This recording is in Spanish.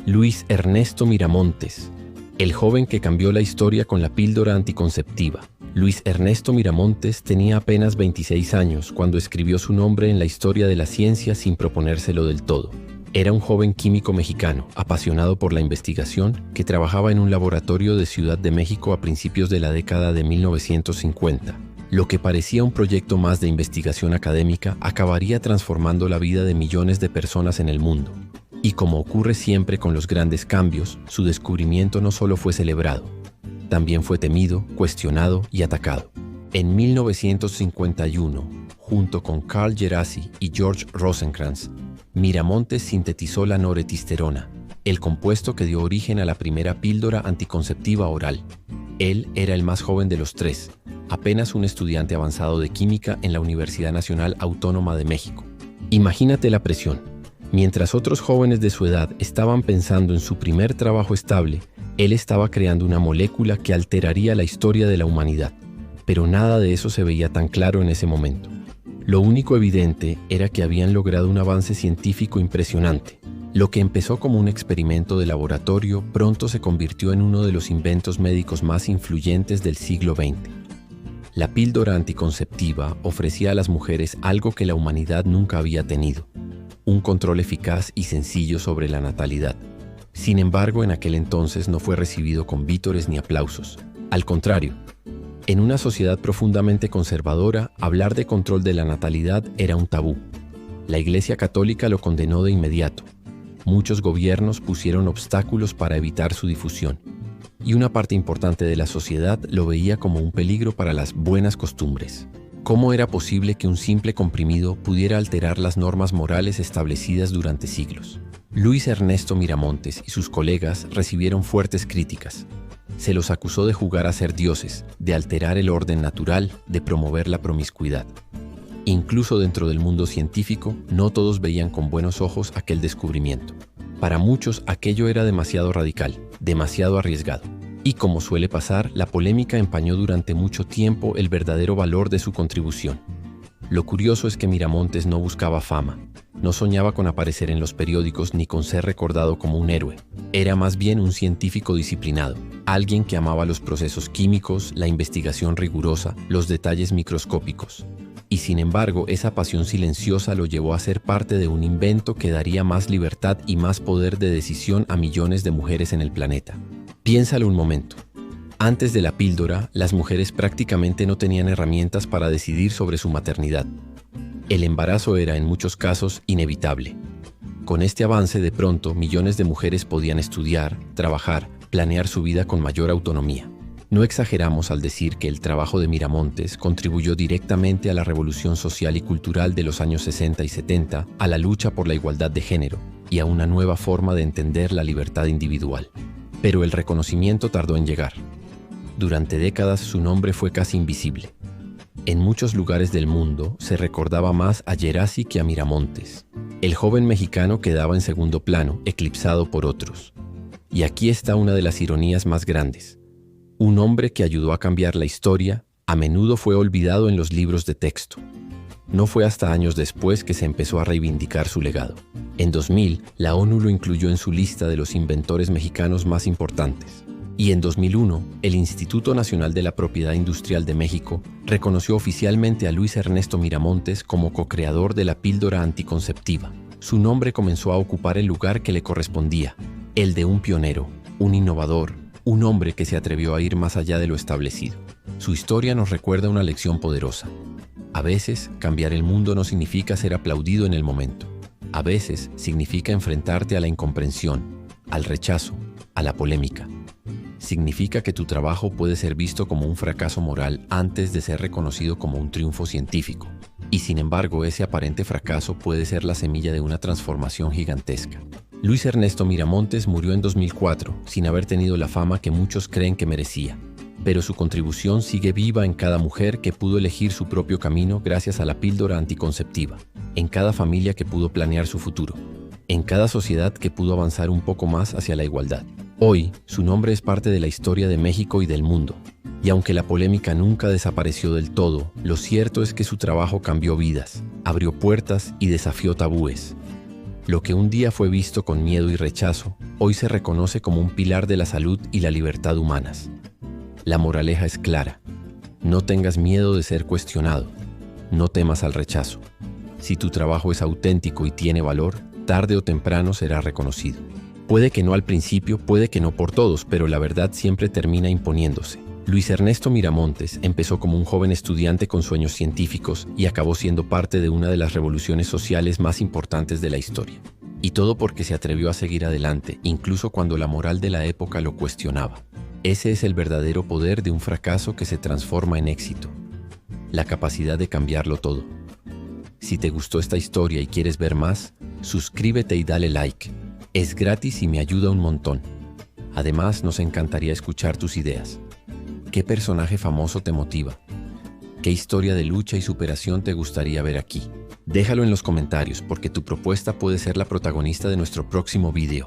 Luis Ernesto Miramontes, el joven que cambió la historia con la píldora anticonceptiva. Luis Ernesto Miramontes tenía apenas 26 años cuando escribió su nombre en la historia de la ciencia sin proponérselo del todo. Era un joven químico mexicano, apasionado por la investigación, que trabajaba en un laboratorio de Ciudad de México a principios de la década de 1950. Lo que parecía un proyecto más de investigación académica acabaría transformando la vida de millones de personas en el mundo. Y como ocurre siempre con los grandes cambios, su descubrimiento no solo fue celebrado, también fue temido, cuestionado y atacado. En 1951, junto con Carl Djerassi y George Rosenkranz, Miramontes sintetizó la noretisterona, el compuesto que dio origen a la primera píldora anticonceptiva oral. Él era el más joven de los tres, apenas un estudiante avanzado de química en la Universidad Nacional Autónoma de México. Imagínate la presión. Mientras otros jóvenes de su edad estaban pensando en su primer trabajo estable, él estaba creando una molécula que alteraría la historia de la humanidad. Pero nada de eso se veía tan claro en ese momento. Lo único evidente era que habían logrado un avance científico impresionante. Lo que empezó como un experimento de laboratorio pronto se convirtió en uno de los inventos médicos más influyentes del siglo XX. La píldora anticonceptiva ofrecía a las mujeres algo que la humanidad nunca había tenido: un control eficaz y sencillo sobre la natalidad. Sin embargo, en aquel entonces no fue recibido con vítores ni aplausos. Al contrario, en una sociedad profundamente conservadora, hablar de control de la natalidad era un tabú. La Iglesia Católica lo condenó de inmediato. Muchos gobiernos pusieron obstáculos para evitar su difusión, y una parte importante de la sociedad lo veía como un peligro para las buenas costumbres. ¿Cómo era posible que un simple comprimido pudiera alterar las normas morales establecidas durante siglos? Luis Ernesto Miramontes y sus colegas recibieron fuertes críticas. Se los acusó de jugar a ser dioses, de alterar el orden natural, de promover la promiscuidad. Incluso dentro del mundo científico, no todos veían con buenos ojos aquel descubrimiento. Para muchos, aquello era demasiado radical, demasiado arriesgado. Y como suele pasar, la polémica empañó durante mucho tiempo el verdadero valor de su contribución. Lo curioso es que Miramontes no buscaba fama, no soñaba con aparecer en los periódicos ni con ser recordado como un héroe. Era más bien un científico disciplinado, alguien que amaba los procesos químicos, la investigación rigurosa, los detalles microscópicos. Y sin embargo, esa pasión silenciosa lo llevó a ser parte de un invento que daría más libertad y más poder de decisión a millones de mujeres en el planeta. Piénsalo un momento. Antes de la píldora, las mujeres prácticamente no tenían herramientas para decidir sobre su maternidad. El embarazo era, en muchos casos, inevitable. Con este avance, de pronto, millones de mujeres podían estudiar, trabajar, planear su vida con mayor autonomía. No exageramos al decir que el trabajo de Miramontes contribuyó directamente a la revolución social y cultural de los años 60 y 70, a la lucha por la igualdad de género y a una nueva forma de entender la libertad individual. Pero el reconocimiento tardó en llegar. Durante décadas su nombre fue casi invisible. En muchos lugares del mundo se recordaba más a Djerassi que a Miramontes. El joven mexicano quedaba en segundo plano, eclipsado por otros. Y aquí está una de las ironías más grandes. Un hombre que ayudó a cambiar la historia, a menudo fue olvidado en los libros de texto. No fue hasta años después que se empezó a reivindicar su legado. En 2000, la ONU lo incluyó en su lista de los inventores mexicanos más importantes. Y en 2001, el Instituto Nacional de la Propiedad Industrial de México reconoció oficialmente a Luis Ernesto Miramontes como co-creador de la píldora anticonceptiva. Su nombre comenzó a ocupar el lugar que le correspondía, el de un pionero, un innovador, un hombre que se atrevió a ir más allá de lo establecido. Su historia nos recuerda una lección poderosa. A veces, cambiar el mundo no significa ser aplaudido en el momento. A veces, significa enfrentarte a la incomprensión, al rechazo, a la polémica. Significa que tu trabajo puede ser visto como un fracaso moral antes de ser reconocido como un triunfo científico. Y sin embargo, ese aparente fracaso puede ser la semilla de una transformación gigantesca. Luis Ernesto Miramontes murió en 2004, sin haber tenido la fama que muchos creen que merecía. Pero su contribución sigue viva en cada mujer que pudo elegir su propio camino gracias a la píldora anticonceptiva, en cada familia que pudo planear su futuro, en cada sociedad que pudo avanzar un poco más hacia la igualdad. Hoy, su nombre es parte de la historia de México y del mundo. Y aunque la polémica nunca desapareció del todo, lo cierto es que su trabajo cambió vidas, abrió puertas y desafió tabúes. Lo que un día fue visto con miedo y rechazo, hoy se reconoce como un pilar de la salud y la libertad humanas. La moraleja es clara. No tengas miedo de ser cuestionado. No temas al rechazo. Si tu trabajo es auténtico y tiene valor, tarde o temprano será reconocido. Puede que no al principio, puede que no por todos, pero la verdad siempre termina imponiéndose. Luis Ernesto Miramontes empezó como un joven estudiante con sueños científicos y acabó siendo parte de una de las revoluciones sociales más importantes de la historia. Y todo porque se atrevió a seguir adelante, incluso cuando la moral de la época lo cuestionaba. Ese es el verdadero poder de un fracaso que se transforma en éxito. La capacidad de cambiarlo todo. Si te gustó esta historia y quieres ver más, suscríbete y dale like. Es gratis y me ayuda un montón. Además, nos encantaría escuchar tus ideas. ¿Qué personaje famoso te motiva? ¿Qué historia de lucha y superación te gustaría ver aquí? Déjalo en los comentarios porque tu propuesta puede ser la protagonista de nuestro próximo video.